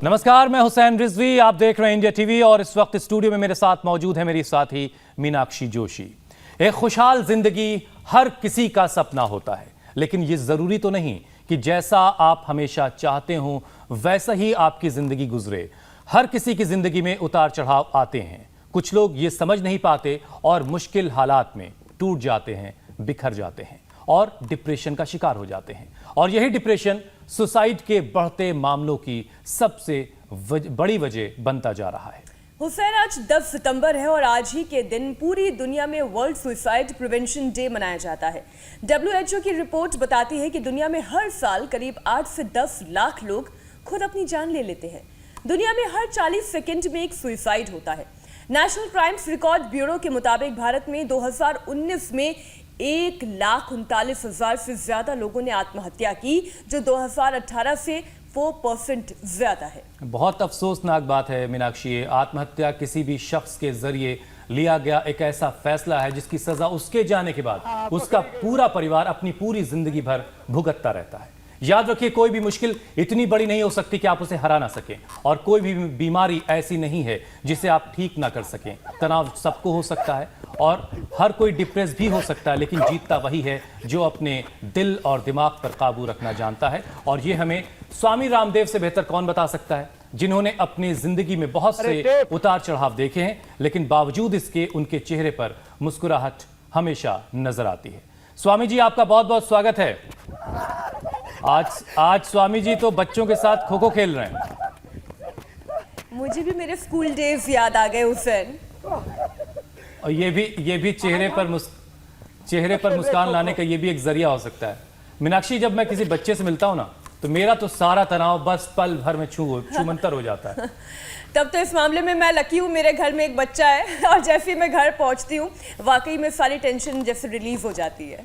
नमस्कार, मैं हुसैन रिजवी, आप देख रहे हैं इंडिया टीवी और इस वक्त स्टूडियो में मेरे साथ मौजूद है मेरी साथी मीनाक्षी जोशी। एक खुशहाल जिंदगी हर किसी का सपना होता है, लेकिन ये जरूरी तो नहीं कि जैसा आप हमेशा चाहते हो वैसा ही आपकी जिंदगी गुजरे। हर किसी की जिंदगी में उतार चढ़ाव आते हैं। कुछ लोग ये समझ नहीं पाते और मुश्किल हालात में टूट जाते हैं, बिखर जाते हैं और डिप्रेशन का शिकार हो जाते हैं। और यही डिप्रेशन सुसाइड के बढ़ते मामलों की सबसे बड़ी वजह बनता जा रहा है। हुसैन, आज 10 सितंबर है और आज ही के दिन पूरी दुनिया में वर्ल्ड सुसाइड प्रिवेंशन डे मनाया जाता है। WHO की रिपोर्ट बताती है कि दुनिया में हर साल करीब 8 से 10 लाख लोग खुद अपनी जान ले लेते हैं। दुनिया में हर 40 सेकंड में एक सुसाइड होता है। नेशनल क्राइम्स रिकॉर्ड ब्यूरो के मुताबिक भारत में 2019 में 1,39,000 से ज्यादा लोगों ने आत्महत्या की, जो 2018 से 4% ज्यादा है। बहुत अफसोसनाक बात है मीनाक्षी, आत्महत्या किसी भी शख्स के जरिए लिया गया एक ऐसा फैसला है जिसकी सजा उसके जाने के बाद उसका पूरा परिवार अपनी पूरी जिंदगी भर भुगतता रहता है। याद रखिए, कोई भी मुश्किल इतनी बड़ी नहीं हो सकती कि आप उसे हरा ना सकें, और कोई भी बीमारी ऐसी नहीं है जिसे आप ठीक ना कर सकें। तनाव सबको हो सकता है और हर कोई डिप्रेस भी हो सकता है, लेकिन जीतता वही है जो अपने दिल और दिमाग पर काबू रखना जानता है। और ये हमें स्वामी रामदेव से बेहतर कौन बता सकता है, जिन्होंने अपनी जिंदगी में बहुत से उतार चढ़ाव देखे हैं, लेकिन बावजूद इसके उनके चेहरे पर मुस्कुराहट हमेशा नजर आती है। स्वामी जी, आपका बहुत बहुत स्वागत है। आज स्वामी जी तो बच्चों के साथ खो खो खेल रहे हैं। मुझे भी मेरे स्कूल डेज याद आ गए हुसैन। और ये भी चेहरे पर मुस्कान लाने का ये भी एक जरिया हो सकता है। मीनाक्षी, जब मैं किसी बच्चे से मिलता हूं ना, तो मेरा तो सारा तनाव बस पल भर में छूमंतर हो जाता है। तब तो इस मामले में मैं लकी हूँ, मेरे घर में एक बच्चा है और जैसे ही मैं घर पहुंचती हूँ वाकई में सारी टेंशन जैसे रिलीज हो जाती है।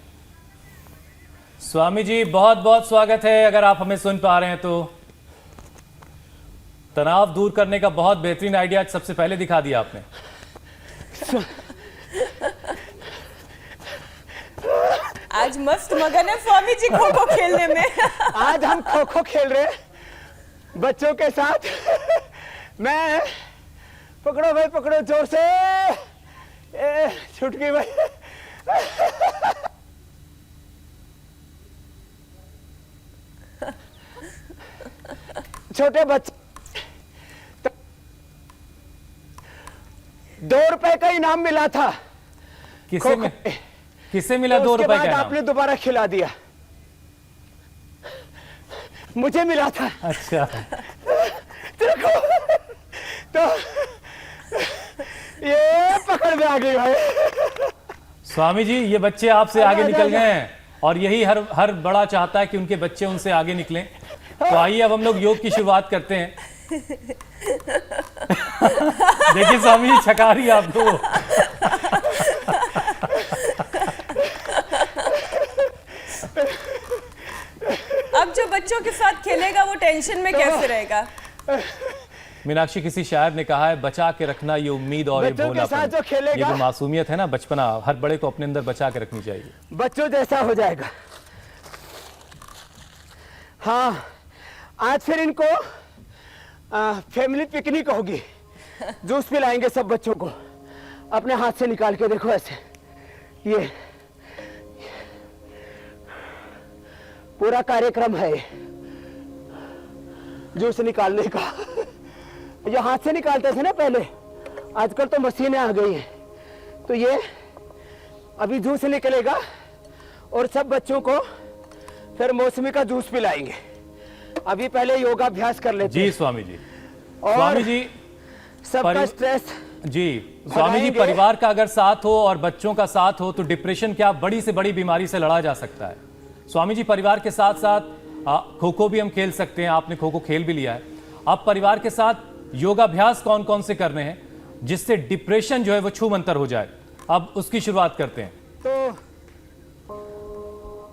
स्वामी जी, बहुत बहुत स्वागत है। अगर आप हमें सुन पा रहे हैं तो तनाव दूर करने का बहुत बेहतरीन आइडिया सबसे पहले दिखा दिया आपने। आज मस्त मगन है स्वामी जी खो खो खेलने में। आज हम खो खो खेल रहे हैं बच्चों के साथ। मैं पकड़ो भाई, पकड़ो जोर से। छूट गई भाई। छोटे बच्चे, 2 रुपए का इनाम मिला था। किसे मिला 2 रुपए का इनाम? आपने दोबारा खिला दिया। मुझे मिला था। अच्छा। तो ये पकड़ में आ गई भाई। स्वामी जी, ये बच्चे आपसे आगे निकल गए हैं और यही हर बड़ा चाहता है कि उनके बच्चे उनसे आगे निकलें। तो आइए अब हम लोग योग की शुरुआत करते हैं। देखिए स्वामी जी छका रही है आपको। अब जो बच्चों के साथ खेलेगा वो टेंशन में कैसे रहेगा? मीनाक्षी, किसी शायर ने कहा है, बचा के रखना ये उम्मीद और ये भोलापन, ये जो मासूमियत है ना, बचपना, हर बड़े को अपने अंदर बचा के रखनी चाहिए। बच्चों जैसा हो जाएगा। हाँ, आज फिर इनको फैमिली पिकनिक होगी। जूस पिलाएंगे सब बच्चों को। अपने हाथ से निकाल के देखो ऐसे। ये पूरा कार्यक्रम है जूस निकालने का। ये हाथ से निकालते थे ना पहले, आजकल तो मशीनें आ गई हैं। तो ये अभी जूस निकलेगा और सब बच्चों को फिर मौसमी का जूस पिलाएंगे। अभी पहले योगाभ्यास कर लेते हैं। जी स्वामी जी। और स्वामी जी, सबका स्ट्रेस जी स्वामी जी, परिवार का अगर साथ हो और बच्चों का साथ हो तो डिप्रेशन क्या बड़ी से बड़ी बीमारी से लड़ा जा सकता है। स्वामी जी, परिवार के साथ साथ खो खो भी हम खेल सकते हैं। आपने खो खो खेल भी लिया है। अब परिवार के साथ योगाभ्यास कौन कौन से करने हैं जिससे डिप्रेशन जो है वो छूमंतर हो जाए, अब उसकी शुरुआत करते हैं। तो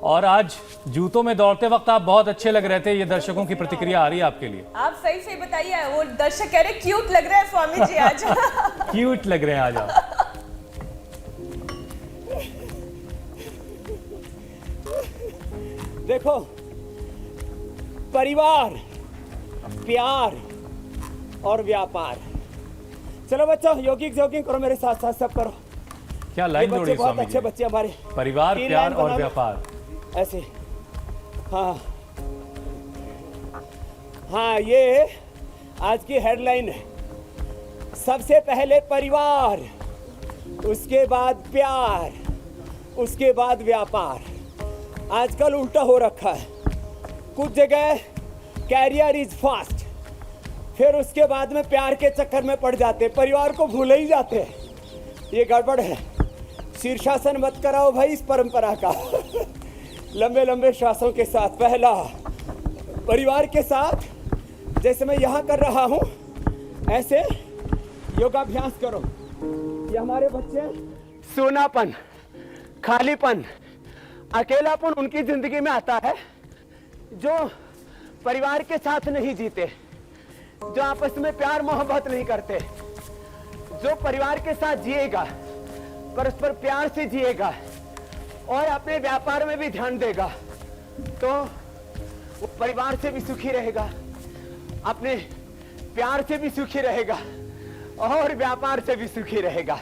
और आज जूतों में दौड़ते वक्त आप बहुत अच्छे लग रहे थे। ये दर्शकों की प्रतिक्रिया आ रही है आपके लिए। आप सही से बताइए, वो दर्शक कह रहे क्यूट लग रहा है स्वामी जी आज। क्यूट लग रहे हैं आज आप। देखो, परिवार, प्यार, और व्यापार। चलो बच्चों, यौगिक जॉगिंग करो मेरे साथ साथ, सब करो। क्या ये लाइन बच्चे जोड़ी बहुत स्वामी अच्छे जी? बच्चे हमारे। परिवार, 3 प्यार लाइन और बना लो। व्यापार। ऐसे, हाँ हाँ, ये आज की हेडलाइन है। सबसे पहले परिवार, उसके बाद प्यार, उसके बाद व्यापार। आजकल उल्टा हो रखा है। कुछ जगह कैरियर इज फास्ट, फिर उसके बाद में प्यार के चक्कर में पड़ जाते, परिवार को भूल ही जाते हैं। ये गड़बड़ है। शीर्षासन मत कराओ भाई इस परंपरा का। लंबे लंबे श्वासों के साथ, पहला परिवार के साथ, जैसे मैं यहाँ कर रहा हूँ ऐसे योगाभ्यास करो। ये हमारे बच्चे सूनापन, खालीपन, अकेलापन उनकी जिंदगी में आता है जो परिवार के साथ नहीं जीते, जो आपस में प्यार मोहब्बत नहीं करते। जो परिवार के साथ जिएगा, परस्पर प्यार से जिएगा और अपने व्यापार में भी ध्यान देगा, तो वो परिवार से भी सुखी रहेगा, अपने प्यार से भी सुखी रहेगा और व्यापार से भी सुखी रहेगा।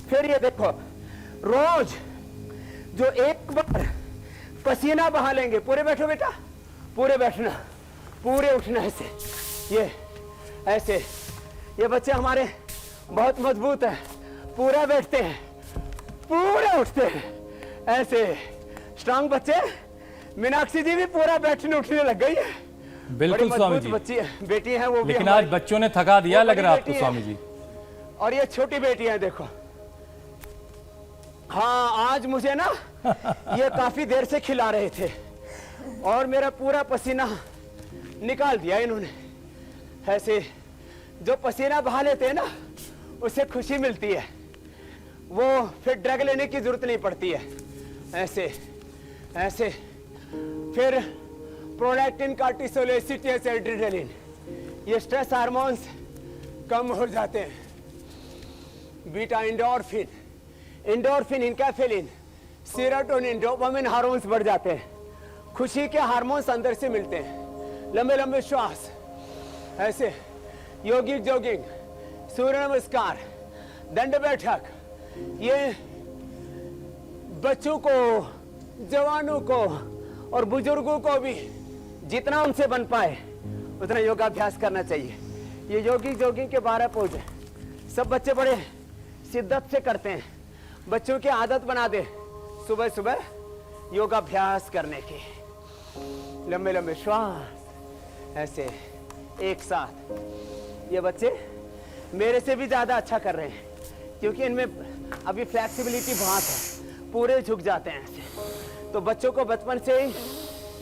फिर ये देखो, रोज जो एक बार पसीना बहा लेंगे, पूरे बैठो बेटा, पूरे बैठना, पूरे उठना, ऐसे। ये बच्चे हमारे बहुत मजबूत हैं, पूरा बैठते हैं, पूरा उठते हैं, ऐसे स्ट्रांग बच्चे। मीनाक्षी जी भी पूरा बैठने उठने लग गई है। बिल्कुल स्वामी जी। बच्ची बेटी है वो भी, लेकिन आज बच्चों ने थका दिया लग रहा है आपको स्वामी जी। और ये छोटी बेटी है, देखो। हाँ, आज मुझे ना ये काफी देर से खिला रहे थे और मेरा पूरा पसीना निकाल दिया इन्होंने। ऐसे जो पसीना बहा लेते हैं ना, उससे खुशी मिलती है, वो फिर ड्रग लेने की जरूरत नहीं पड़ती है। ऐसे फिर प्रोलैक्टिन, कार्टिसोल, एसिटियस, एड्रेनालिन, ये स्ट्रेस हार्मोन्स कम हो जाते हैं। Beta endorphin, enkephalin, serotonin, dopamine hormones बढ़ जाते हैं। खुशी के हार्मोन्स अंदर से मिलते हैं। लंबे लंबे श्वास, ऐसे योगिक जॉगिंग, सूर्य नमस्कार, दंड बैठक। ये बच्चों को, जवानों को और बुजुर्गों को भी जितना उनसे बन पाए उतना योगाभ्यास करना चाहिए। ये योगिक जॉगिंग के 12 पोज है, सब बच्चे बड़े शिद्दत से करते हैं। बच्चों की आदत बना दे सुबह सुबह योगाभ्यास करने की। लंबे लंबे श्वास, ऐसे एक साथ। ये बच्चे मेरे से भी ज्यादा अच्छा कर रहे हैं क्योंकि इनमें अभी फ्लेक्सिबिलिटी बहुत है, पूरे झुक जाते हैं ऐसे। तो बच्चों को बचपन से ही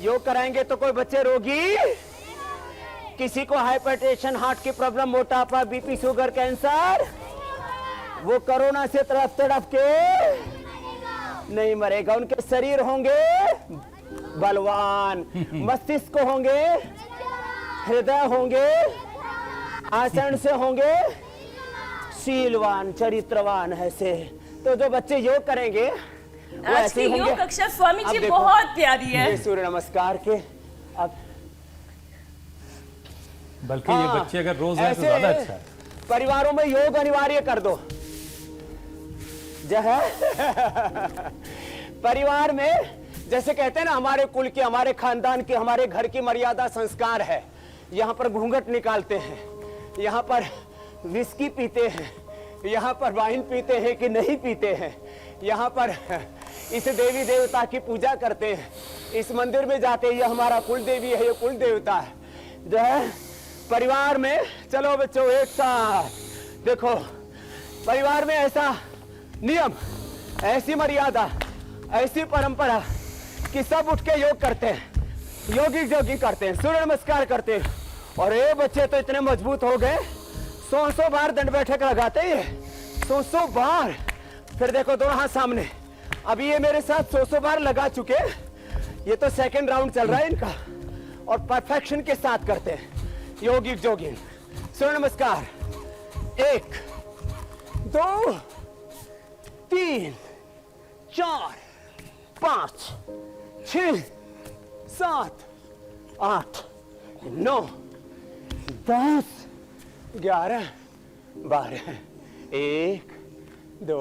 योग कराएंगे तो कोई बच्चे रोगी, किसी को हाइपरटेंशन, हार्ट की प्रॉब्लम, मोटापा, बीपी, शुगर, कैंसर, वो कोरोना से तड़प के नहीं मरेगा। उनके शरीर होंगे बलवान, मस्तिष्क होंगे, हृदय होंगे, आचरण से होंगे शीलवान, चरित्रवान। ऐसे तो जो बच्चे योग करेंगे वो आज ऐसे की ही होंगे। योग कक्षा स्वामी अब जी देखो, बहुत प्यारी है। ये सूर्य नमस्कार के अब बल्कि ये बच्चे अगर रोज आए तो ऐसे ज्यादा अच्छा है। परिवारों में योग अनिवार्य कर दो। जो है परिवार में जैसे कहते हैं ना, हमारे कुल की, हमारे खानदान की, हमारे घर की मर्यादा संस्कार है। यहाँ पर घूंघट निकालते हैं, यहाँ पर विस्की पीते हैं, यहाँ पर वाइन पीते हैं कि नहीं पीते हैं, यहाँ पर इस देवी देवता की पूजा करते हैं, इस मंदिर में जाते हैं, ये हमारा कुल देवी है, ये कुल देवता है। जो है परिवार में, चलो बच्चों एक साथ देखो, परिवार में ऐसा नियम, ऐसी मर्यादा, ऐसी परंपरा कि सब उठ के योग करते हैं, योगिक जॉगिंग करते हैं, सूर्य नमस्कार करते हैं। और ये बच्चे तो इतने मजबूत हो गए, 100 बार दंड बैठक लगाते हैं, 100 बार। फिर देखो दोनों हाथ सामने, अभी ये मेरे साथ 100 बार लगा चुके। ये तो सेकंड राउंड चल रहा है इनका, और परफेक्शन के साथ करते हैं योगिक जॉगिंग। सूर्य नमस्कार, 1 2 3 4 5 6 7 8 9 10 11 12 1 2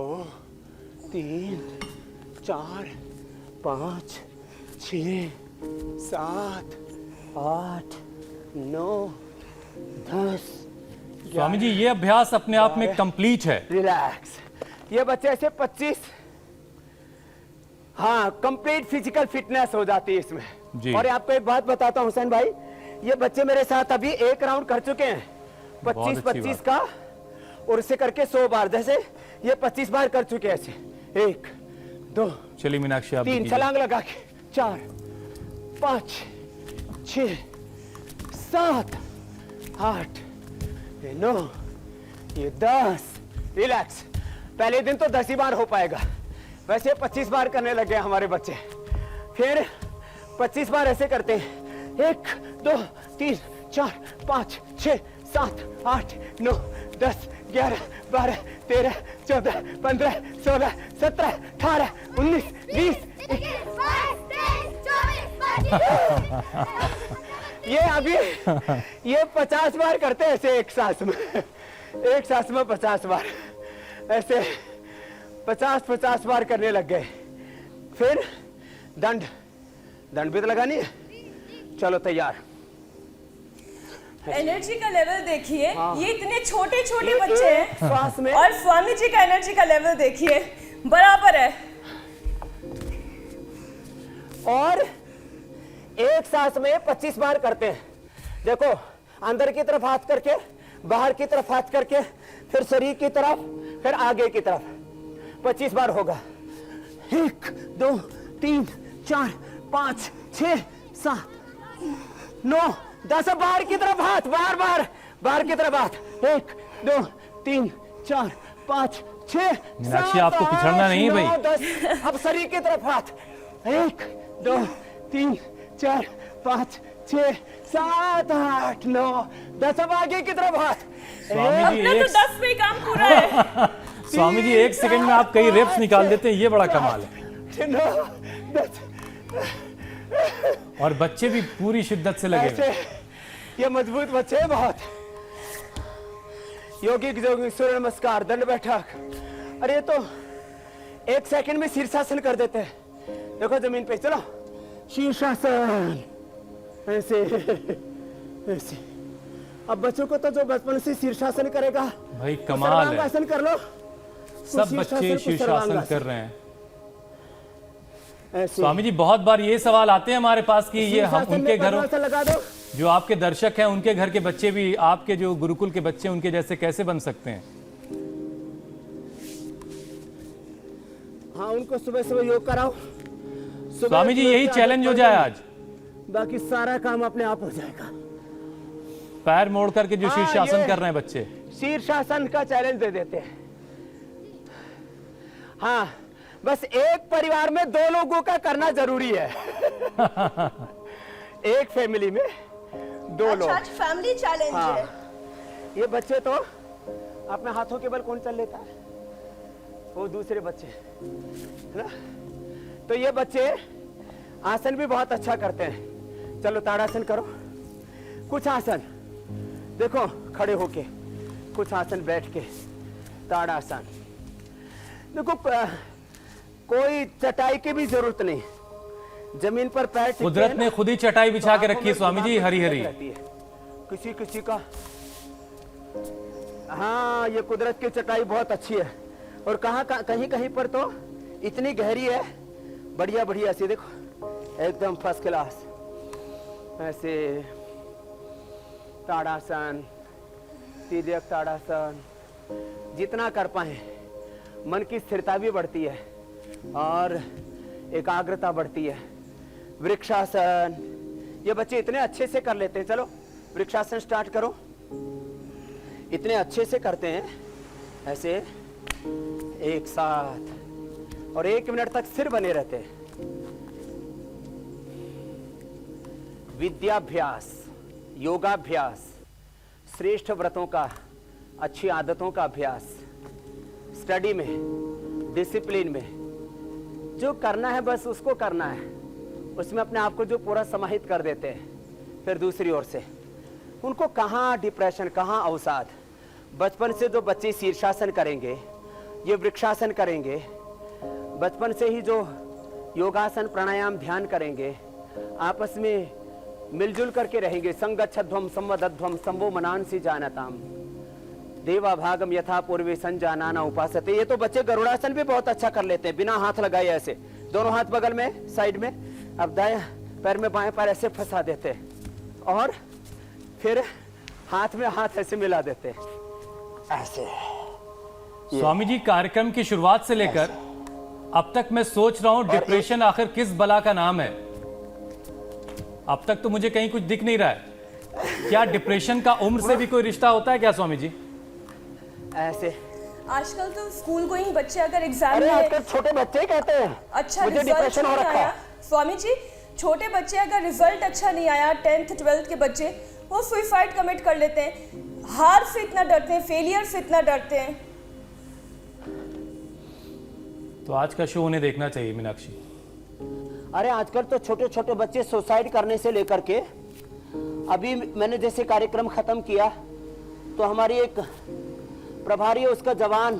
3 4 5 6 7 8 9 10। स्वामी जी ये अभ्यास अपने आप में कंप्लीट है। रिलैक्स। ये बच्चे ऐसे 25 हाँ कंप्लीट फिजिकल फिटनेस हो जाती है इसमें जी। और आपको एक बात बताता हूं हुसैन भाई, ये बच्चे मेरे साथ अभी एक राउंड कर चुके हैं 25-25 का, और इसे करके 100 बार, जैसे ये 25 बार कर चुके हैं ऐसे 1 2 चलिए मीनाक्षी आप 3 छलांग लगा के 4 5 6 7 8 ये 9 ये 10। रिलैक्स। पहले दिन तो 10 ही बार हो पाएगा, वैसे 25 बार करने लगे हमारे बच्चे। फिर 25 बार ऐसे करते हैं 1 2 3 4 5 6 7 8 9 10 11 12 13 14 15 16 17 18 19 20 ये अभी ये 50 बार करते हैं ऐसे एक सांस में 50 बार ऐसे 50 बार करने लग गए। फिर दंड भी तो लगानी है। चलो तैयार। एनर्जी का लेवल देखिए, ये इतने छोटे छोटे बच्चे हैं श्वास में, और स्वामी जी का एनर्जी का लेवल देखिए बराबर है। और एक सांस में 25 बार करते हैं। देखो अंदर की तरफ हाथ करके, बाहर की तरफ हाथ करके, फिर शरीर की तरफ, फिर आगे की तरफ 25 बार होगा। 1 2 3 4 5 6 7 9 10। बाहर की तरफ हाथ, बाहर की तरफ हाथ। 1 2 3 4 5 6 मीनाक्षी 7 आपको पिछड़ना नहीं है 8 भाई। 9 10। अब शरीर की तरफ हाथ। 1 2 3 4 5 6 7 8 9 10। अब आगे की तरफ हाथ। स्वामी जी अपना तो 10 पे ही काम पूरा है। स्वामी जी 1 सेकंड में आप कई रेप्स निकाल देते हैं, ये बड़ा कमाल है। 9 10। और बच्चे भी पूरी शिद्दत से लगे हुए हैं। ऐसे ये मजबूत बच्चे हैं बहुत। योगिक जोगिक सूर्य नमस्कार, दंड बैठक। अरे ये तो 1 सेकंड में शीर्षासन कर देते हैं। देखो जमीन पे, चलो शीर्षासन ऐसे ऐसे। अब बच्चों को तो जो बचपन से शीर्षासन करेगा भाई तो कमाल है। सर्वांगासन कर लो। सब बच्चे शीर्षासन कर रहे हैं। ऐसे स्वामी जी बहुत बार ये सवाल आते हैं हमारे पास कि ये हम शीर्षासन में उनके घरों, पद्मासन लगा दो। जो आपके दर्शक हैं उनके घर के बच्चे भी आपके जो गुरुकुल के बच्चे उनके जैसे कैसे बन सकते हैं? हाँ उनको सुबह सुबह योग कराओ। स्वामी जी यही चैलेंज हो जाए आज, बाकी सारा काम अपने आप हो जाएगा। पैर मोड़ करके जो हाँ, शीर्षासन ये- कर रहे हैं बच्चे। शीर्षासन का चैलेंज दे देते हैं। हाँ बस एक परिवार में 2 लोगों का करना जरूरी है। एक फैमिली में 2 लोग। आज फैमिली चैलेंज हाँ। है। ये बच्चे तो अपने हाथों के बल कौन चल लेता है? वो दूसरे बच्चे, है ना? तो ये बच्चे आसन भी बहुत अच्छा करते हैं। चलो ताड़ासन करो। कुछ आसन देखो खड़े होके, कुछ आसन बैठ के, ताड़ासन। देखो कोई चटाई की भी जरूरत नहीं, जमीन पर पैर टिके कुदरत हैं ने ना, खुद ही चटाई बिछा तो के आंखों रखी है में स्वामी जी, दिमाग में हरी हरी। रहती है। किसी किसी का, हाँ ये कुदरत की चटाई बहुत अच्छी है। और कहीं कहीं पर तो इतनी गहरी है, बढ़िया बढ़िया सी। देखो एकदम फर्स्ट क्लास। ऐसे ताड़ासन, तिर्यक ताड़ासन, जितना कर पाए मन की स्थिरता भी बढ़ती है और एकाग्रता बढ़ती है। वृक्षासन, ये बच्चे इतने अच्छे से कर लेते हैं। चलो वृक्षासन स्टार्ट करो। इतने अच्छे से करते हैं ऐसे एक साथ, और 1 मिनट तक सिर बने रहते हैं। विद्याभ्यास, योगाभ्यास, श्रेष्ठ व्रतों का, अच्छी आदतों का अभ्यास, स्टडी में, डिसिप्लिन में जो करना है बस उसको करना है। उसमें अपने आप को जो पूरा समाहित कर देते हैं। फिर दूसरी ओर से उनको कहाँ डिप्रेशन, कहाँ अवसाद, बचपन से जो बच्चे शीर्षासन करेंगे, ये वृक्षासन करेंगे, बचपन से ही जो योगासन प्राणायाम ध्यान करेंगे, आपस में मिलजुल करके रहेंगे, संगच्छध्वम संवदध्वम संभो मनांसी जानताम देवा भागम यथा पूर्वे संजानाना उपासते। ये तो बच्चे गरुड़ासन भी बहुत अच्छा कर लेते हैं, बिना हाथ लगाए ऐसे, दोनों हाथ बगल में साइड में, अब दाएं पैर में बाएं पैर ऐसे फंसा देते हैं और फिर हाथ में हाथ ऐसे मिला देते हैं ऐसे। स्वामी जी, कार्यक्रम की शुरुआत से लेकर अब तक मैं सोच रहा हूं डिप्रेशन आखिर किस बला का नाम है। अब तक तो मुझे कहीं कुछ दिख नहीं रहा है। क्या डिप्रेशन का उम्र से भी कोई रिश्ता होता है क्या स्वामी जी? ऐसे आजकल तो स्कूल गोइंग बच्चे अगर एग्जाम अरे में आजकल छोटे बच्चे ही कहते हैं अच्छा मुझे रिजल्ट डिप्रेशन हो नहीं रखा आया, है। स्वामी जी छोटे बच्चे अगर रिजल्ट अच्छा नहीं आया 10th 12th के बच्चे, वो सुसाइड कमिट कर लेते हैं। हार से इतना डरते हैं, फेलियर से इतना डरते हैं। तो आज का शो उन्हें देखना चाहिए मीनाक्षी। अरे आजकल तो छोटे छोटे बच्चे सुसाइड करने से लेकर के, अभी मैंने जैसे कार्यक्रम खत्म किया तो हमारी एक प्रभारी है, उसका जवान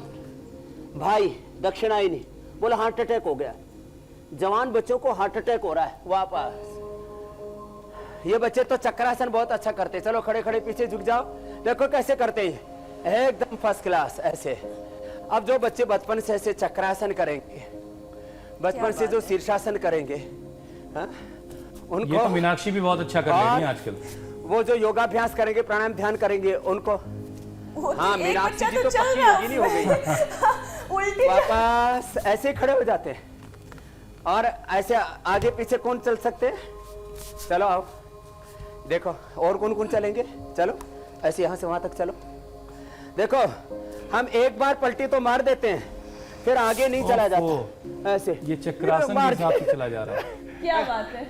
भाई दक्षिणायनी बोला हार्ट अटैक हो गया। जवान बच्चों को हार्ट अटैक हो रहा है वापस। ये बच्चे तो चक्रासन बहुत अच्छा करते, चलो खड़े खड़े पीछे झुक जाओ, देखो कैसे करते हैं, एकदम फर्स्ट क्लास ऐसे। अब जो बच्चे बचपन से ऐसे चक्रासन करेंगे, बचपन से जो शीर्षासन करेंगे, हाँ, उनको ये तो मीनाक्षी भी बहुत अच्छा कर रही है आजकल। वो जो योगाभ्यास करेंगे, प्राणायाम ध्यान करेंगे, उनको हाँ एक मीनाक्षी बच्चा जी तो तो चल पक्की रहा योगिनी हो गई। उल्टी वापस ऐसे खड़े हो जाते हैं और ऐसे आगे पीछे कौन चल सकते हैं? चलो आओ देखो, और कौन कौन चलेंगे, चलो ऐसे यहां से वहां तक चलो। देखो हम एक बार पलटी तो मार देते हैं, फिर आगे नहीं चला जाता ऐसे। ये चक्रासन के हिसाब से चला जा रहा है। क्या बात है।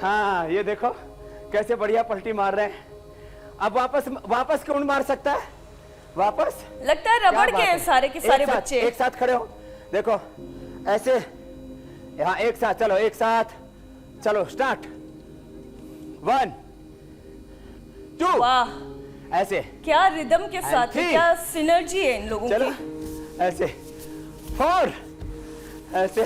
हाँ ये देखो कैसे बढ़िया पलटी मार रहे हैं। अब वापस कौन मार सकता है? वापस लगता है रबड़ के हैं सारे के सारे बच्चे। एक साथ खड़े हो, देखो ऐसे यहाँ एक साथ चलो, एक साथ चलो, स्टार्ट 1 2 वाह ऐसे क्या रिदम के साथ, three. क्या सिनर्जी है इन लोगों चलो की। ऐसे 4 ऐसे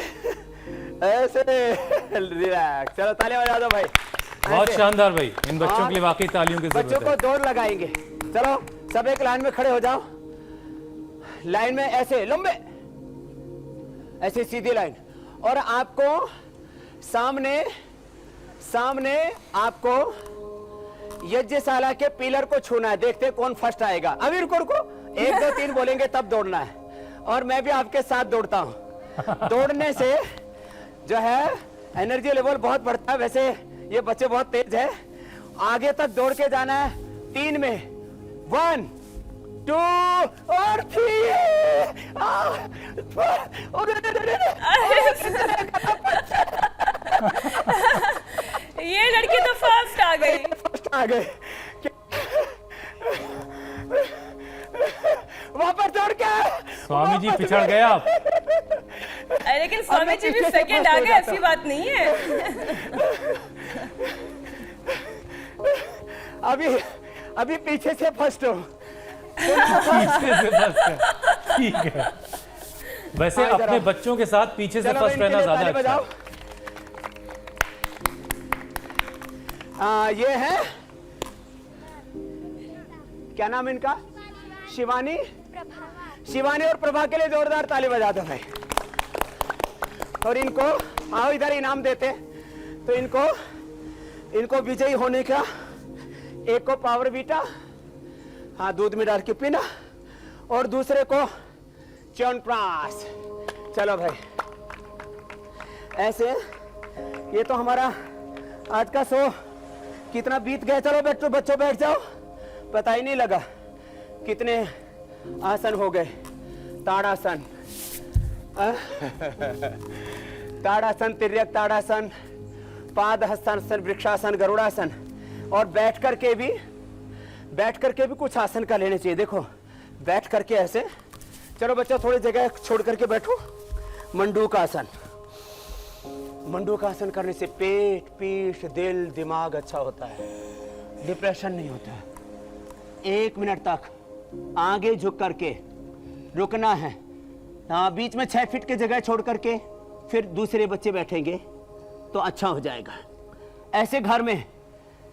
ऐसे रिलैक्स। चलो तालियां बजा दो भाई। बहुत ऐसे। शानदार भाई, इन बच्चों के लिए वाकई तालियों की बच्चों जरूरत को है। दौड़ लगाएंगे। चलो सब एक लाइन में खड़े हो जाओ, लाइन में ऐसे लंबे, ऐसे सीधी लाइन, और आपको सामने आपको यज्ञशाला के पिलर को छूना है। देखते हैं कौन फर्स्ट आएगा। अभी रुको 1 2 3 बोलेंगे तब दौड़ना है, और मैं भी आपके साथ दौड़ता हूं। दौड़ने से जो है एनर्जी लेवल बहुत बढ़ता है। वैसे ये बच्चे बहुत तेज है, आगे तक दौड़ के जाना है। 3 में 1 2 और 3। ये लड़की तो फर्स्ट आ गई। फर्स्ट आ गए। वापस दौड़ के स्वामी जी पिछड़ गए आप। लेकिन स्वामी जी भी सेकंड आ गए, ऐसी बात नहीं है। अभी पीछे से फर्स्ट हो। पीछे से फर्स्ट है, ठीक है। वैसे हाँ, अपने बच्चों के साथ पीछे से चलो फर्स्ट इनके रहना लिए ज्यादा ताली अच्छा बजाओ। है। ये है, क्या नाम है इनका? शिवानी और प्रभा के लिए जोरदार ताली बजा दो भाई। और इनको आओ इधर इनाम देते हैं। तो इनको विजयी होने का, एक को पावर बीटा, हाँ दूध में डाल के पीना, और दूसरे को च्यवनप्राश। चलो भाई ऐसे। ये तो हमारा आज का शो कितना बीत गया। चलो बैठो बच्चों, बैठ जाओ, पता ही नहीं लगा कितने आसन हो गए। ताड़ासन, ताड़ासन, तिर्यक ताड़ासन, पाद हस्तासन, वृक्षासन, गरुड़ासन, और बैठ करके भी कुछ आसन का लेने चाहिए। देखो बैठ करके ऐसे। चलो बच्चों थोड़ी जगह छोड़ करके बैठो। मंडूकासन, मंडूकासन करने से पेट, पीठ, दिल, दिमाग अच्छा होता है, डिप्रेशन नहीं होता है। 1 मिनट तक आगे झुक करके रुकना है। हाँ, बीच में 6 फीट की जगह छोड़ करके फिर दूसरे बच्चे बैठेंगे तो अच्छा हो जाएगा। ऐसे घर में,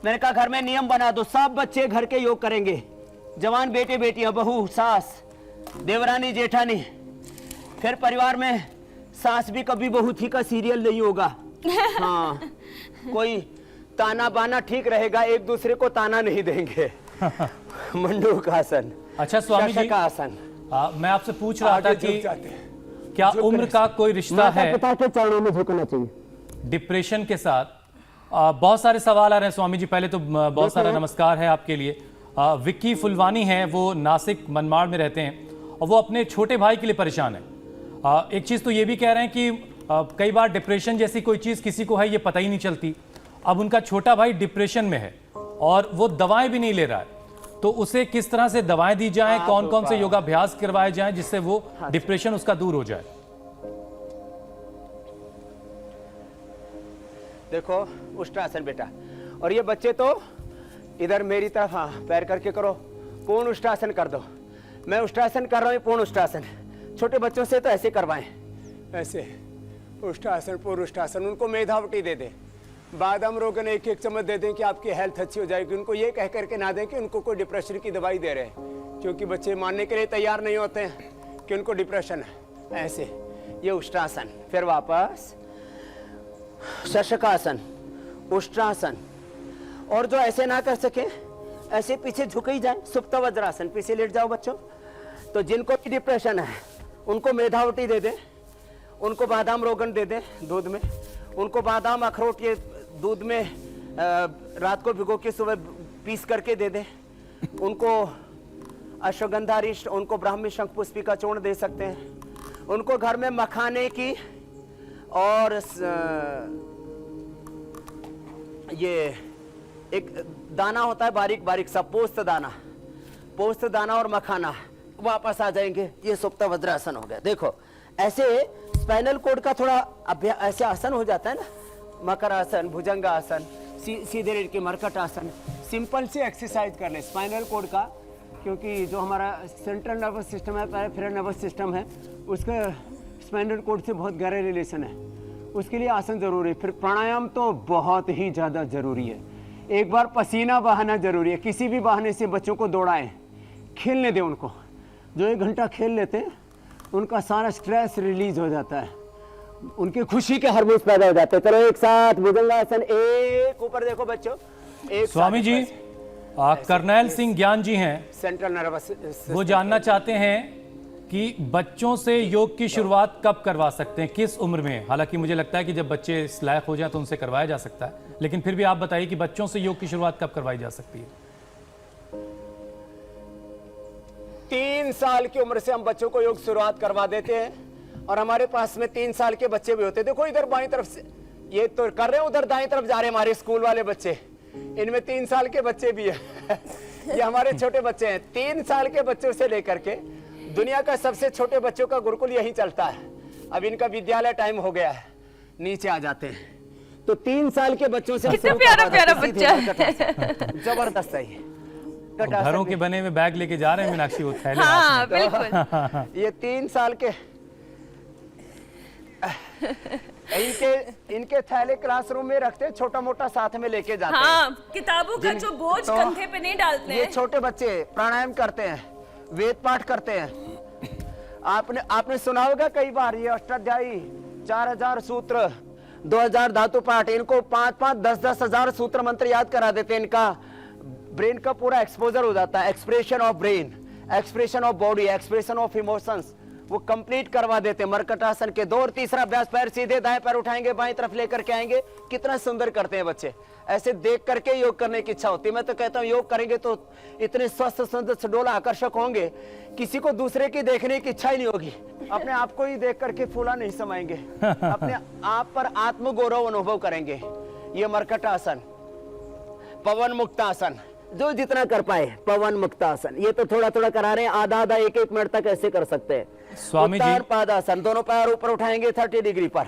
मैंने कहा घर में नियम बना दो, सब बच्चे घर के योग करेंगे। जवान बेटे बेटियां, बहू, सास, देवरानी, जेठानी। फिर परिवार में सास भी कभी बहू थी का सीरियल नहीं होगा। हाँ, कोई ताना बाना ठीक रहेगा, एक दूसरे को ताना नहीं देंगे। मंडूक आसन। अच्छा स्वामी जी, का आसन। मैं आपसे पूछ रहा था कि क्या उम्र का कोई रिश्ता है पिता के चरणों में झुकना चाहिए डिप्रेशन के साथ? बहुत सारे सवाल आ रहे हैं स्वामी जी। पहले तो बहुत सारा नमस्कार है आपके लिए। विक्की फुलवानी हैं, वो नासिक मनमाड़ में रहते हैं और वो अपने छोटे भाई के लिए परेशान है। एक चीज़ तो ये भी कह रहे हैं कि कई बार डिप्रेशन जैसी कोई चीज़ किसी को है ये पता ही नहीं चलती। अब उनका छोटा भाई डिप्रेशन में है और वो दवाएं भी नहीं ले रहा है, तो उसे किस तरह से दवाएं दी जाएं, कौन कौन से योगाभ्यास करवाए जाएं जिससे वो डिप्रेशन उसका दूर हो जाए? देखो, उष्ट्रासन बेटा। और ये बच्चे तो इधर मेरी तरफ, हाँ, पैर करके करो, पूर्ण उष्ट्रासन कर दो। मैं उष्ट्रासन कर रहा हूँ, पूर्ण उष्ट्रासन। छोटे बच्चों से तो ऐसे करवाएं, ऐसे उष्ट्रासन, पूर्ण उष्ट्रासन। उनको मेधावटी दे दें, बादाम रोगन 1-1 चम्मच दे दें कि आपकी हेल्थ अच्छी हो जाएगी। उनको ये कह करके ना दें कि उनको कोई डिप्रेशन की दवाई दे रहे हैं, क्योंकि बच्चे मानने के लिए तैयार नहीं होते हैं कि उनको डिप्रेशन है। ऐसे ये उष्ट्रासन। फिर वापस शशकासन, उष्ट्रासन। और जो ऐसे ना कर सके, ऐसे पीछे झुक ही जाए, सुप्त वज्रासन। पीछे लेट जाओ बच्चों। तो जिनको भी डिप्रेशन है उनको मेधावटी दे दें, उनको बादाम रोगन दे दें दूध में, उनको बादाम अखरोट ये दूध में रात को भिगो के सुबह पीस करके दे दें। उनको अश्वगंधा रिष्ट, उनको ब्राह्मी शंख पुष्पी का चूर्ण दे सकते हैं। उनको घर में मखाने की और ये एक दाना होता है बारीक बारीक सा, पोस्त दाना, पोस्त दाना और मखाना, वापस आ जाएंगे। ये सुप्त वज्रासन हो गया। देखो, ऐसे स्पाइनल कोड का थोड़ा अभ्यास, ऐसे आसन हो जाता है ना, मकर आसन, भुजंग आसन, सीधे रीढ़ के मरकट आसन। सिंपल सी एक्सरसाइज कर ले स्पाइनल कोड का, क्योंकि जो हमारा सेंट्रल नर्वस सिस्टम है, पेरिफेरल नर्वस सिस्टम है, उसका स्पाइनल कोड से बहुत गहरा रिलेशन है। उसके लिए आसन जरूरी है। फिर प्राणायाम तो बहुत ही ज़्यादा ज़रूरी है। एक बार पसीना बहाना जरूरी है। किसी भी बहाने से बच्चों को दौड़ाएं, खेलने दें उनको। जो 1 घंटा खेल लेते हैं उनका सारा स्ट्रेस रिलीज हो जाता है, उनकी खुशी के हार्मोन्स पैदा हो जाते हैं। चलो एक साथ भुजंगासन, एक ऊपर देखो बच्चों, एक स्वामी जी, करनैल सिंह ज्ञान जी हैं, सेंट्रल नर्वस, वो जानना चाहते हैं कि बच्चों से योग की शुरुआत कब करवा सकते हैं, किस उम्र में? हालांकि मुझे लगता है कि जब बच्चे इस लायक हो जाए तो उनसे करवाया जा सकता है, लेकिन फिर भी आप बताइए कि बच्चों से योग की शुरुआत कब करवाई जा सकती है? 3 साल की उम्र से हम बच्चों को योग शुरुआत करवा देते हैं। और हमारे पास में 3 साल के बच्चे भी होते हैं। देखो इधर बाईं तरफ से ये तो कर रहे हैं, उधर दाईं तरफ जा रहे हैं हमारे स्कूल वाले बच्चे। इनमें 3 साल के बच्चे भी हैं। ये हमारे छोटे बच्चे हैं। 3 साल के बच्चों से लेकर के दुनिया का सबसे छोटे बच्चों का गुरुकुल यही चलता है। अब इनका विद्यालय टाइम हो गया है, नीचे आ जाते हैं। तो 3 साल के बच्चों से कितना प्यारा प्यारा बच्चा है। जबरदस्त है ये। घरों के बने हुए बैग लेके जा रहे हैं मीनाक्षी, वो थैले। हाँ बिल्कुल। ये 3 साल के इनके थैले क्लासरूम में रखते हैं, छोटा मोटा साथ में लेके जाते हैं। हाँ, किताबों का जो बोझ तो कंधे पे नहीं डालते हैं। ये छोटे बच्चे प्राणायाम करते हैं, वेद पाठ करते हैं। आपने सुना होगा कई बार, ये अष्टाध्यायी, 4000 सूत्र, 2000 धातु पाठ, इनको 5-5, 10-10 हजार सूत्र मंत्र याद करा देते हैं। इनका ब्रेन का पूरा एक्सपोजर हो जाता है। Expression of brain, expression of body, expression of emotions, वो कंप्लीट करवा देते हैं मरकटासन के 2 और तीसरा अभ्यास, पैर सीधे, दाएं पैर उठाएंगे, बाएं तरफ लेकर के आएंगे। कितना सुंदर करते हैं बच्चे। ऐसे देख करके योग करने की इच्छा होती है। मैं तो कहता हूँ योग करेंगे तो इतने स्वस्थ, सुंदर, सुडौल, आकर्षक होंगे, किसी को दूसरे की देखने की इच्छा ही नहीं होगी। अपने आप को ही देख करके फूला नहीं समाएंगे, अपने आप पर आत्मगौरव अनुभव करेंगे। ये मरकटासन, पवन मुक्तासन, जो जितना कर पाए, पवन मुक्तासन। ये तो थोड़ा थोड़ा करा रहे हैं, आधा 1-1 मिनट तक ऐसे कर सकते हैं। स्वामी जी, पादासन, दोनों पैर ऊपर उठाएंगे 30 डिग्री पर,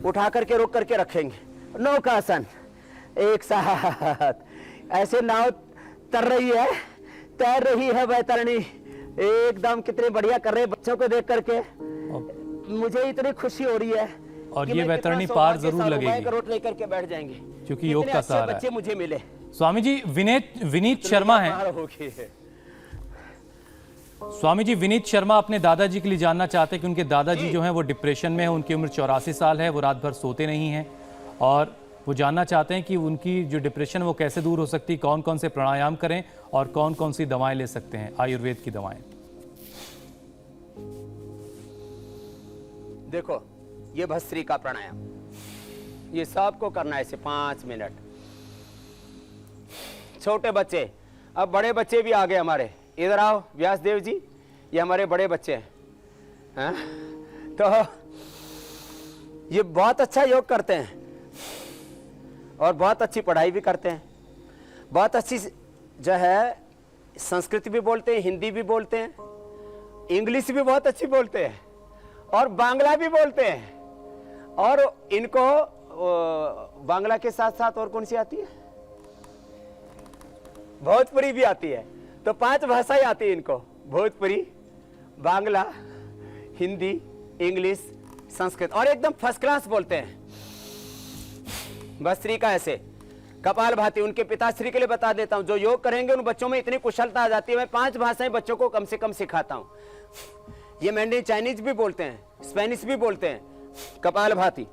उठा करके रोक करके रखेंगे। नौकासन, एक साथ ऐसे नाव तर रही है, तैर रही है वैतरणी, एकदम कितने बढ़िया कर रहे हैं बच्चों को देख करके। मुझे इतनी खुशी हो रही है और कि ये मैं वैतरणी कितना पार सौभाग्य जरूर सालों लगेगी। करोड़ लेकर के बैठ जाएंगे क्योंकि योग इतने का अच्छे सहारा है। बच्चे मुझे मिले। स्वामी जी विनीत शर्मा है। पार हो गई है। स्वामी जी विनीत शर्मा अपने दादाजी के लिए जानना चाहते हैं कि उनके दादाजी जो हैं वो डिप्रेशन में हैं, उनकी उम्र 84 साल है, वो रात भर सोते नहीं हैं और वो जानना चाहते हैं कि उनकी जो डिप्रेशन वो कैसे दूर हो सकती है, कौन कौन से प्राणायाम करें और कौन कौन सी दवाएं ले सकते हैं, आयुर्वेद की दवाएं। देखो ये भस्त्रिका प्राणायाम, ये सबको करना है, इसे 5 मिनट। छोटे बच्चे, अब बड़े बच्चे भी आ गए हमारे, इधर आओ व्यासदेव जी, ये हमारे बड़े बच्चे हैं। तो ये बहुत अच्छा योग करते हैं और बहुत अच्छी पढ़ाई भी करते हैं, बहुत अच्छी जो है संस्कृत भी बोलते हैं, हिंदी भी बोलते हैं, इंग्लिश भी बहुत अच्छी बोलते हैं और बांग्ला भी बोलते हैं। और इनको बांग्ला के साथ साथ और कौन सी आती है, भोजपुरी भी आती है। तो 5 भाषाएं आती है इनको, भोजपुरी, बांग्ला, हिंदी, इंग्लिश, संस्कृत, और एकदम फर्स्ट क्लास बोलते हैं। भस्त्रिका ऐसे, कपालभाति उनके पिताश्री के लिए बता देता हूं, जो योग करेंगे उन बच्चों में इतनी कुशलता आ जाती है। मैं 5 भाषाएं बच्चों को कम से कम सिखाता हूं। ये मैंडेरिन चाइनीज भी बोलते हैं, स्पेनिश भी बोलते हैं। कपालभाति,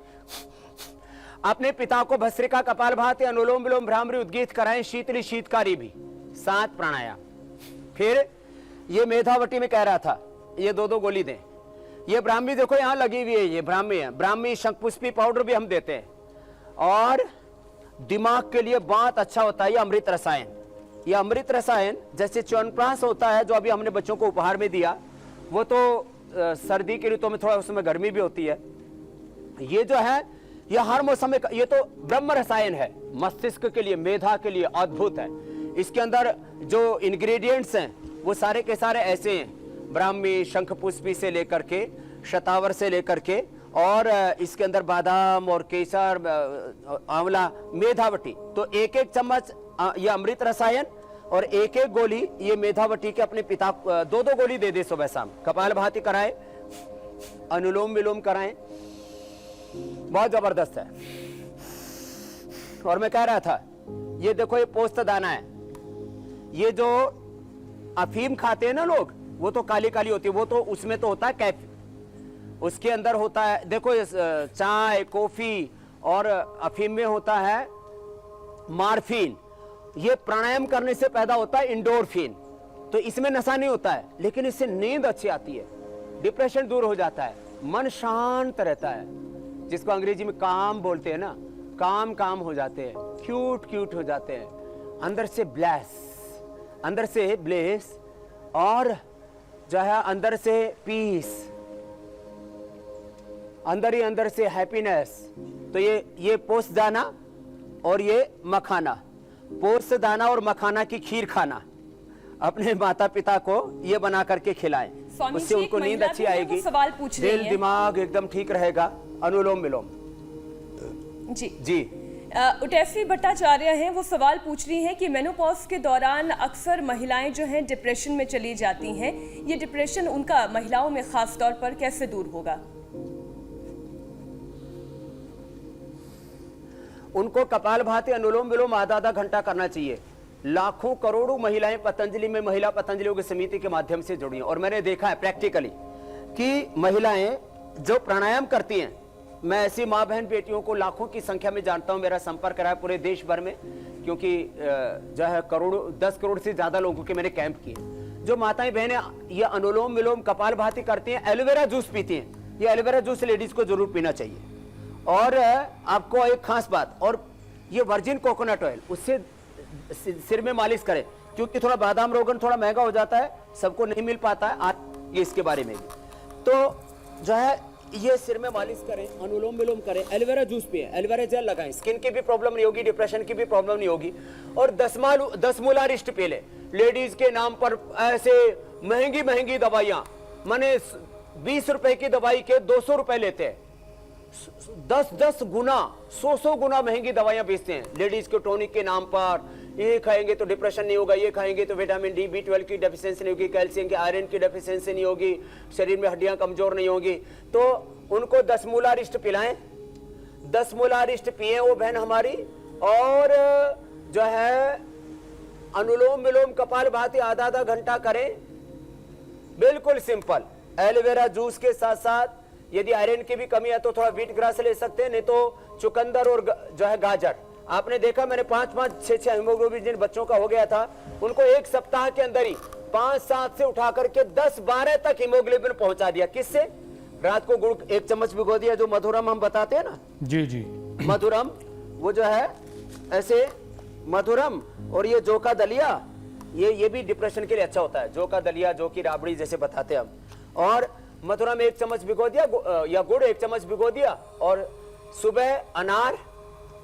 अपने पिता को भस्त्रिका, कपालभाति, अनुलोम विलोम, भ्रामरी, उद्गीत कराएं, शीतली शीतकारी भी, 7 प्राणायाम। फिर ये मेधावटी में कह रहा था, ये 2-2 गोली दें। ये ब्राह्मी देखो यहां लगी हुई है, ये ब्राह्मी है, ब्राह्मी शंखपुष्पी पाउडर भी हम देते हैं। और दिमाग के लिए बहुत अच्छा होता है ये अमृत रसायन। ये अमृत रसायन जैसे च्यवनप्राश होता है जो अभी हमने बच्चों को उपहार में दिया, वो तो सर्दी के ऋतु में थोड़ा उसमें गर्मी भी होती है। ये जो है ये हर मौसम में, ये तो ब्रह्म रसायन है, मस्तिष्क के लिए, मेधा के लिए अद्भुत है। इसके अंदर जो इंग्रेडिएंट्स हैं वो सारे के सारे ऐसे हैं, ब्राह्मी, शंखपुष्पी से लेकर के, शतावर से लेकर के, और इसके अंदर बादाम और केसर, आंवला, मेधावटी। तो 1-1 चम्मच ये अमृत रसायन और 1-1 गोली ये मेधावटी के अपने पिता, 2-2 गोली दे दे सुबह शाम। कपालभाति कराएं, अनुलोम विलोम कराएं, बहुत जबरदस्त है। और मैं कह रहा था, ये देखो ये पोस्त दाना है, ये जो अफीम खाते हैं ना लोग, वो तो काली काली होती है, वो तो उसमें तो होता है कैफीन, उसके अंदर होता है, देखो चाय, कॉफी और अफीम में होता है मार्फिन। ये प्राणायाम करने से पैदा होता है इंडोरफिन, तो इसमें नशा नहीं होता है, लेकिन इससे नींद अच्छी आती है, डिप्रेशन दूर हो जाता है, मन शांत रहता है, जिसको अंग्रेजी में काम बोलते हैं ना, काम काम हो जाते हैं, क्यूट क्यूट हो जाते हैं, अंदर से ब्लेस और जो है अंदर से पीस, अंदर ही अंदर से हैप्पीनेस। तो ये पोस्त दाना और ये मखाना, पोस्त दाना और मखाना की खीर खाना, अपने माता पिता को ये बना करके खिलाएं, उससे उनको नींद अच्छी आएगी, दिल दिमाग एकदम ठीक रहेगा। अनुलोम विलोम जी। उटेफी भट्टाचार्य हैं, वो सवाल पूछ रही हैं कि मेनोपॉज के दौरान अक्सर महिलाएं जो हैं डिप्रेशन में चली जाती हैं, ये डिप्रेशन उनका महिलाओं में खास तौर पर कैसे दूर होगा? उनको कपालभाति, अनुलोम विलोम आधा घंटा करना चाहिए। लाखों करोड़ों महिलाएं पतंजलि में, महिला पतंजलि योग समिति के माध्यम से जुड़ी हैं, और मैंने देखा है प्रैक्टिकली कि महिलाएं जो प्राणायाम करती हैं, मैं ऐसी माँ बहन बेटियों को लाखों की संख्या में जानता हूं, मेरा संपर्क रहा है पूरे देश भर में, क्योंकि जो है 10 करोड़ से ज्यादा लोगों के मैंने कैंप किए। जो माताएं बहनें ये अनुलोम विलोम कपालभाति करती हैं, एलोवेरा जूस पीती हैं, ये एलोवेरा जूस लेडीज को जरूर पीना चाहिए। और आपको एक खास बात, और ये वर्जिन कोकोनट ऑयल, उससे सिर में मालिश करें, क्योंकि थोड़ा बादाम रोगन थोड़ा महंगा हो जाता है, सबको नहीं मिल पाता है, आज इसके बारे में भी। तो जो है ये सिर में मालिश करें, अनुलोम विलोम करें, एलोवेरा जूस पिए, एलोवेरा जेल लगाएं, स्किन की भी प्रॉब्लम नहीं होगी, डिप्रेशन की भी प्रॉब्लम नहीं होगी। और 10 मूला रिस्ट पी ले, लेडीज के नाम पर ऐसे महंगी महंगी दवाइयां, माने 20 रुपए की दवाई के 200 रुपए लेते हैं, 10 गुना 100 गुना महंगी दवाइयां बेचते हैं लेडीज के टॉनिक के नाम पर, ये खाएंगे तो डिप्रेशन नहीं होगा, ये खाएंगे तो विटामिन डी B12 की डेफिशिएंसी नहीं होगी, कैल्शियम की आयरन की डेफिशिएंसी नहीं होगी, शरीर में हड्डियां कमजोर नहीं होगी। तो उनको 10 मूलारिष्ट पिलाएं, 10 मूलारिष्ट पिए वो बहन हमारी, और जो है अनुलोम विलोम कपालभाति आधा आधा घंटा करें, बिल्कुल सिंपल। एलोवेरा जूस के साथ साथ यदि आयरन की भी कमी है तो थोड़ा व्हीट ग्रास ले सकते हैं, नहीं तो चुकंदर और जो है गाजर। आपने देखा मैंने 5-5, 6-6 हीमोग्लोबिन जिन बच्चों का हो गया था उनको एक सप्ताह के अंदर ही 5-7 से उठा करके 10-12 तक हीमोग्लोबिन पहुंचा दिया। किससे? रात को गुड़ 1 चम्मच भिगो दिया, जो मधुरम हम बताते हैं ना, जी जी, मधुरम, वो जो है ऐसे मधुरम, और ये जौ का दलिया, ये भी डिप्रेशन के लिए अच्छा होता है। जौ का दलिया, जौ की राबड़ी जैसे बताते हैं हम, और मधुरम 1 चम्मच भिगो दिया, या गुड़ 1 चम्मच भिगो दिया, और सुबह अनार,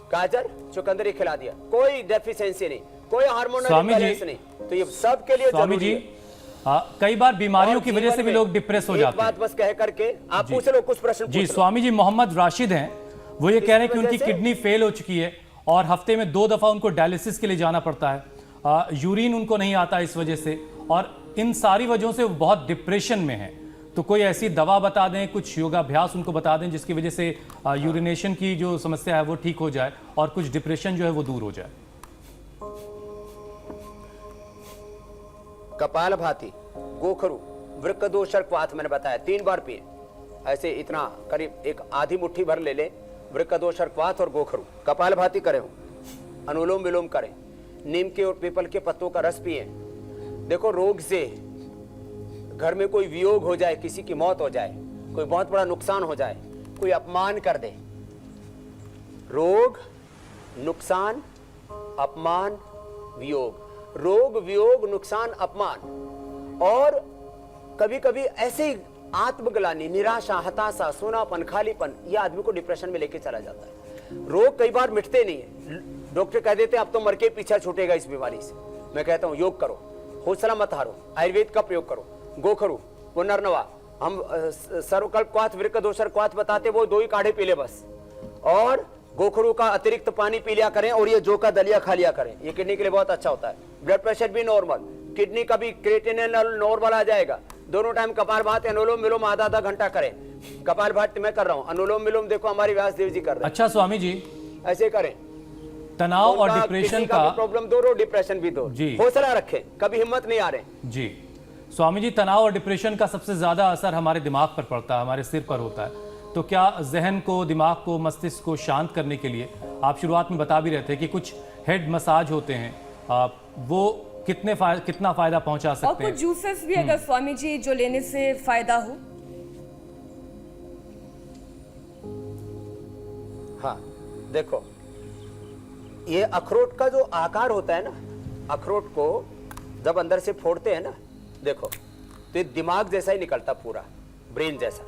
गाजर, चुकंदरी खिला दिया। कोई डेफिशिएंसी नहीं, कोई हार्मोनल इम्बैलेंस नहीं। तो ये सब के लिए स्वामी जरूरी जी, है। कई बार बीमारियों की वजह से भी लोग डिप्रेस हो जाते हैं। एक बात बस कह करके आप पूछ लो, कुछ प्रश्न जी। पूछ लो। स्वामी जी, मोहम्मद राशिद हैं, वो ये कह रहे हैं कि वजह उनकी से? किडनी फेल हो चुकी है और हफ्ते में 2 दफा उनको डायलिसिस के लिए जाना पड़ता है, यूरिन उनको नहीं आता इस वजह से, और इन सारी वजहों से वो बहुत डिप्रेशन में है। तो कोई ऐसी दवा बता दें, कुछ योगाभ्यास उनको बता दें जिसकी वजह से यूरिनेशन की जो समस्या है वो ठीक हो जाए और कुछ डिप्रेशन जो है वो दूर हो जाए। कपालभाति, गोखरू, वृक्कदोषर क्वाथ मैंने बताया 3 बार पिए, ऐसे इतना करीब एक आधी मुट्ठी भर ले ले, वृक्कदोषर क्वाथ और गोखरू। कपालभाति करें, अनुलोम विलोम करें, नीम के और पीपल के पत्तों का रस पिए। देखो, रोग से घर में कोई वियोग हो जाए, किसी की मौत हो जाए, कोई बहुत बड़ा नुकसान हो जाए, कोई अपमान कर दे, रोग, नुकसान, अपमान, वियोग, रोग, वियोग, नुकसान, अपमान, और कभी कभी ऐसे ही आत्मग्लानि, निराशा, हताशा, सोनापन, खालीपन, यह आदमी को डिप्रेशन में लेके चला जाता है। रोग कई बार मिटते नहीं है, डॉक्टर कह देते हैं अब तो मर के पीछा छूटेगा इस बीमारी से। मैं कहता हूं योग करो, हौसला मत हारो, आयुर्वेद का प्रयोग करो, गोखरू, पुनर्नवा, हम सर्वकल्प क्वाथ, वृक्कदोषर क्वाथ बताते, वो 2 ही काढ़े पी ले बस, और गोखरू का अतिरिक्त पानी पी लिया करें, और ये जौ का दलिया खा लिया करें। ये किडनी के लिए बहुत अच्छा होता है। ब्लड प्रेशर भी नॉर्मल, किडनी का भी क्रिएटिनिन नॉर्मल आ जाएगा। दोनों टाइम कपालभाति, अनुलोम विलोम आधा आधा घंटा करें। कपालभाति मैं कर रहा हूं, अनुलोम विलोम देखो हमारी व्यासदेव जी कर रहे हैं। अच्छा स्वामी जी, ऐसे करें। तनाव और डिप्रेशन का प्रॉब्लम दूर हो, डिप्रेशन भी दूर, हौसला रखें, कभी हिम्मत नहीं आ रहे। जी स्वामी जी, तनाव और डिप्रेशन का सबसे ज्यादा असर हमारे दिमाग पर पड़ता है, हमारे सिर पर होता है। तो क्या जहन को, दिमाग को, मस्तिष्क को शांत करने के लिए आप शुरुआत में बता भी रहे थे कि कुछ हेड मसाज होते हैं, वो कितना फायदा पहुंचा सकते हैं? और कुछ जूसेस भी अगर स्वामी जी जो लेने से फायदा हो? हाँ देखो, ये अखरोट का जो आकार होता है ना, अखरोट को जब अंदर से फोड़ते हैं ना, देखो तो ये दिमाग जैसा ही निकलता, पूरा ब्रेन जैसा।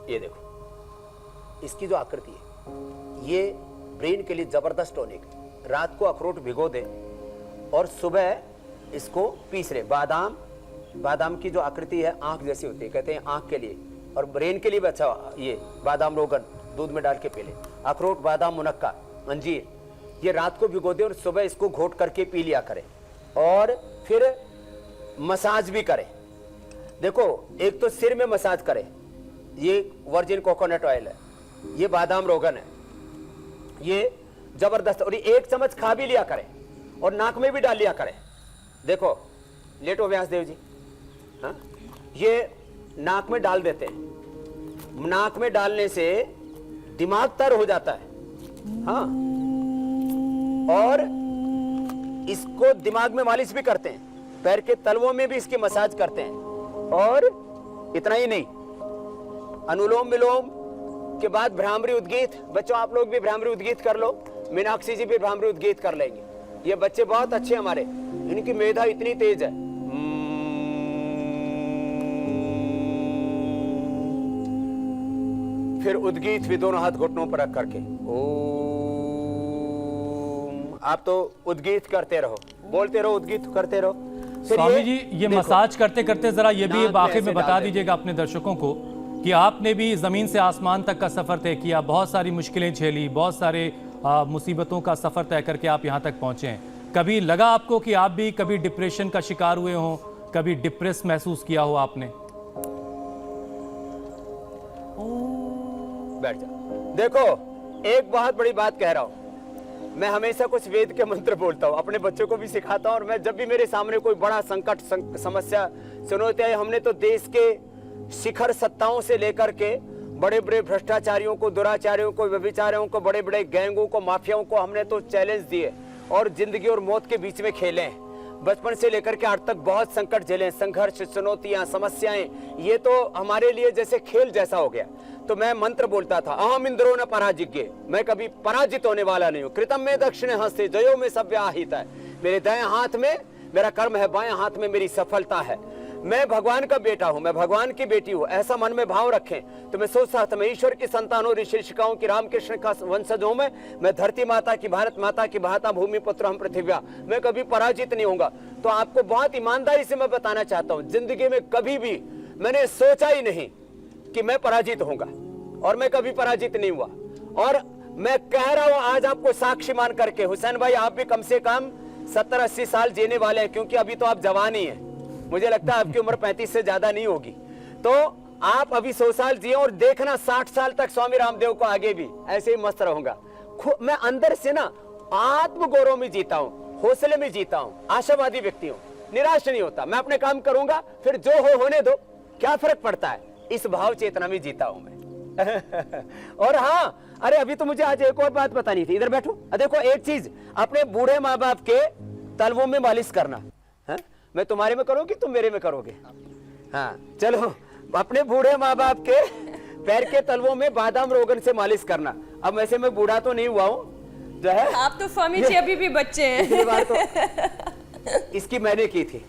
ये देखो, इसकी जो आकृति है ये ब्रेन के लिए जबरदस्त टॉनिक। रात को अखरोट भिगो दें और सुबह इसको पीस ले। बादाम की जो आकृति है आंख जैसी होती है, कहते हैं आंख के लिए और ब्रेन के लिए भी अच्छा। ये बादाम रोगन दूध में डाल के पी ले। अखरोट, बादाम, मुनक्का, अंजीर, ये रात को भिगो दे और सुबह इसको घोट करके पी लिया करें। और फिर मसाज भी करें। देखो, एक तो सिर में मसाज करें, ये वर्जिन कोकोनट ऑयल है, ये बादाम रोगन है, ये जबरदस्त। और ये 1 चम्मच खा भी लिया करें और नाक में भी डाल लिया करें। देखो, लेटो व्यासदेव जी, हाँ, ये नाक में डाल देते हैं। नाक में डालने से दिमाग तर हो जाता है, हाँ, और इसको दिमाग में मालिश भी करते हैं, पैर के तलवों में भी इसकी मसाज करते हैं। और इतना ही नहीं, अनुलोम विलोम के बाद भ्रामरी उद्गीत। बच्चों आप लोग भी भ्रामरी उद्गीत कर लो, मीनाक्षी जी भी भ्रामरी उद्गीत कर लेंगे। ये बच्चे बहुत अच्छे हमारे, इनकी मेधा इतनी तेज है। फिर उद्गीत भी दोनों हाथ घुटनों पर रख करके ओम। आप तो उद्गीत करते रहो, बोलते रहो, उद्गीत करते रहो। स्वामी जी, ये मसाज करते करते जरा ये भी आखिर में बता दीजिएगा अपने दर्शकों को कि आपने भी जमीन से आसमान तक का सफर तय किया, बहुत सारी मुश्किलें झेली, बहुत सारे मुसीबतों का सफर तय करके आप यहाँ तक पहुंचे हैं। कभी लगा आपको कि आप भी कभी डिप्रेशन का शिकार हुए हों, कभी डिप्रेस महसूस किया हो आपने? बैठ जा। देखो, एक बहुत बड़ी बात कह रहा हूं। मैं हमेशा कुछ वेद के मंत्र बोलता हूं, अपने बच्चों को भी सिखाता हूं। और मैं जब भी मेरे सामने कोई बड़ा संकट समस्या चुनौती आई, हमने तो देश के शिखर सत्ताओं से लेकर के बड़े बड़े भ्रष्टाचारियों को, दुराचारियों को, व्यभिचारियों को, बड़े बड़े गैंगों को, माफियाओं को हमने तो चैलेंज दिए और जिंदगी और मौत के बीच में खेले हैं। बचपन से लेकर के आज तक बहुत संकट झेले, संघर्ष, चुनौतियां, समस्याएं, ये तो हमारे लिए जैसे खेल जैसा हो गया। तो मैं मंत्र बोलता था, अहम इंद्रो न पराजिज्ञे, मैं कभी पराजित होने वाला नहीं हूं। कृतम में दक्षिणे हस्ते जयो में सब आहित है, मेरे दाएं हाथ में मेरा कर्म है, बाएं हाथ में मेरी सफलता है। मैं भगवान का बेटा हूं, मैं भगवान की बेटी हूं, ऐसा मन में भाव रखें। तो मैं सोचता था, मैं ईश्वर की संतान हूं, ऋषि ऋषिकाओं की, रामकृष्ण का वंशज हूं। मैं धरती माता की, भारत माता की भाता, भूमि पुत्र हम पृथिव्या, मैं कभी पराजित नहीं होऊंगा। तो आपको बहुत ईमानदारी से मैं बताना चाहता हूं, जिंदगी में कभी भी मैंने सोचा ही नहीं कि मैं पराजित होऊंगा, और मैं कभी पराजित नहीं हुआ। और मैं कह रहा हूं आज आपको साक्षी मान करके, हुसैन भाई आप भी कम से कम 70-80 साल जीने वाले हैं, क्योंकि अभी तो आप जवान ही हैं। मुझे लगता है आपकी उम्र 35 से ज्यादा नहीं होगी। तो आप अभी 100 साल जिए और देखना 60 साल तक स्वामी रामदेव को आगे भी ऐसे ही मस्त रहूंगा। मैं अंदर से ना आत्मगौरव में जीता हूँ, हौसले में जीता हूँ, आशावादी व्यक्ति हूँ, निराश नहीं होता। मैं अपने काम करूंगा, फिर जो हो होने दो, क्या फर्क पड़ता है, इस भाव चेतना में जीता हूं मैं। और हाँ, अरे अभी तो मुझे आज एक और बात बतानी थी, इधर बैठो। देखो एक चीज, अपने बूढ़े माँ बाप के तलवों में मालिश करना है? मैं तुम्हारे में करोगे, तुम मेरे में करोगे? हाँ चलो, अपने बूढ़े माँ बाप के पैर के तलवों में बादाम रोगन से मालिश करना। अब वैसे मैं बूढ़ा तो नहीं हुआ हूँ जो है, आप तो स्वामी जी अभी भी बच्चे हैं। पिछली बार तो इसकी मैंने की थी।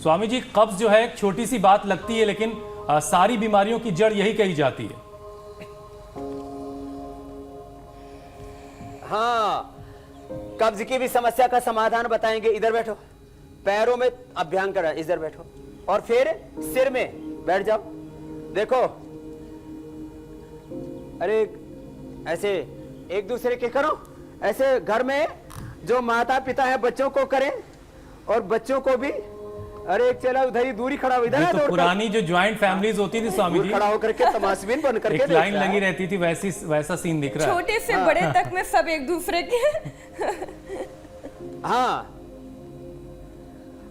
स्वामी जी, कब्ज जो है एक छोटी सी बात लगती है, लेकिन सारी बीमारियों की जड़ यही कही जाती है। हाँ, कब्ज की भी समस्या का समाधान बताएंगे। इधर बैठो, पैरों में अभ्यांग करा, इधर बैठो, और फिर सिर में बैठ जाओ। देखो, अरे ऐसे एक दूसरे के करो, ऐसे घर में जो माता पिता है बच्चों को करें, और बच्चों को भी। अरे एक चला उधर ही दूरी खड़ा हो, इधर तो पुरानी जो ज्वाइंट फैमिलीज होती थी स्वामी जी, खड़ा होकर के तमाशबीन बन करके एक लाइन लगी रहती थी, वैसा सीन दिख रहा है। छोटे से बड़े तक में सब एक दूसरे के। हाँ,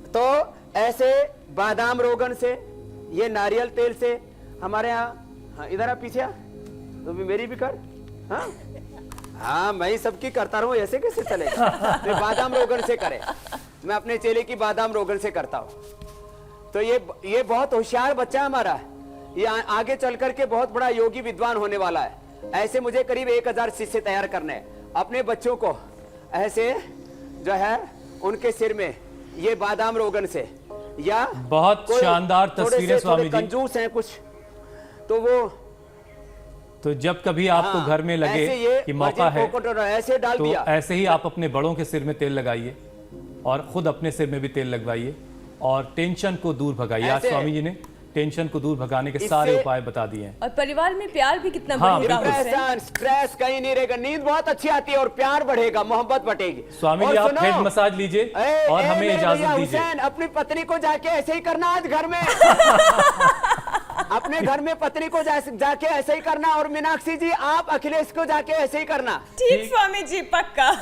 तो ऐसे बादाम रोगन से, ये नारियल तेल से हमारे यहाँ। हाँ इधर आ, पीछे आ, तो भी मेरी भी कर। हाँ हाँ, मैं ही सबकी करता रहूं, ऐसे कैसे चलेगा? मैं बादाम रोगन से करे, मैं अपने चेले की बादाम रोगन से करता हूं। तो ये बहुत होशियार बच्चा हमारा, ये आगे चल करके बहुत बड़ा योगी विद्वान होने वाला है। ऐसे मुझे करीब 1000 शिष्य तैयार करने हैं। अपने बच्चों को ऐसे जो है उनके सिर में ये बादाम रोगन से, या बहुत शानदार तस्वीरें स्वामी जी। कंजूस हैं कुछ, तो वो तो जब कभी आपको घर में लगे कि मौका है, ऐसे डाल दिया, तो ऐसे ही आप अपने बड़ों के सिर में तेल लगाइए और खुद अपने सिर में भी तेल लगवाइए और टेंशन को दूर भगाइए। आज स्वामी जी ने टेंशन को दूर भगाने के सारे उपाय बता दिए हैं। और परिवार में प्यार भी कितना हाँ, बढ़ेगा। स्ट्रेस कहीं नहीं रहेगा, नींद बहुत अच्छी आती है और प्यार बढ़ेगा, मोहब्बत बढ़ेगी। स्वामी जी आप हेड मसाज लीजिए और हमें इजाजत दीजिए। अपनी पत्नी को जाके ऐसे ही करना आज घर में। अपने घर में पत्नी को जाके ऐसे ही करना, और मीनाक्षी जी आप अखिलेश को जाके ऐसे ही करना। ठीक स्वामी जी, पक्का।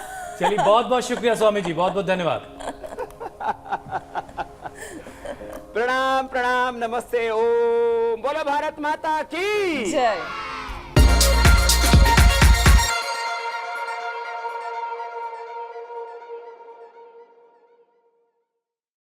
चलिए, बहुत बहुत शुक्रिया स्वामी जी, बहुत बहुत धन्यवाद। प्रणाम प्रणाम, नमस्ते, ओम, बोलो भारत माता की जय।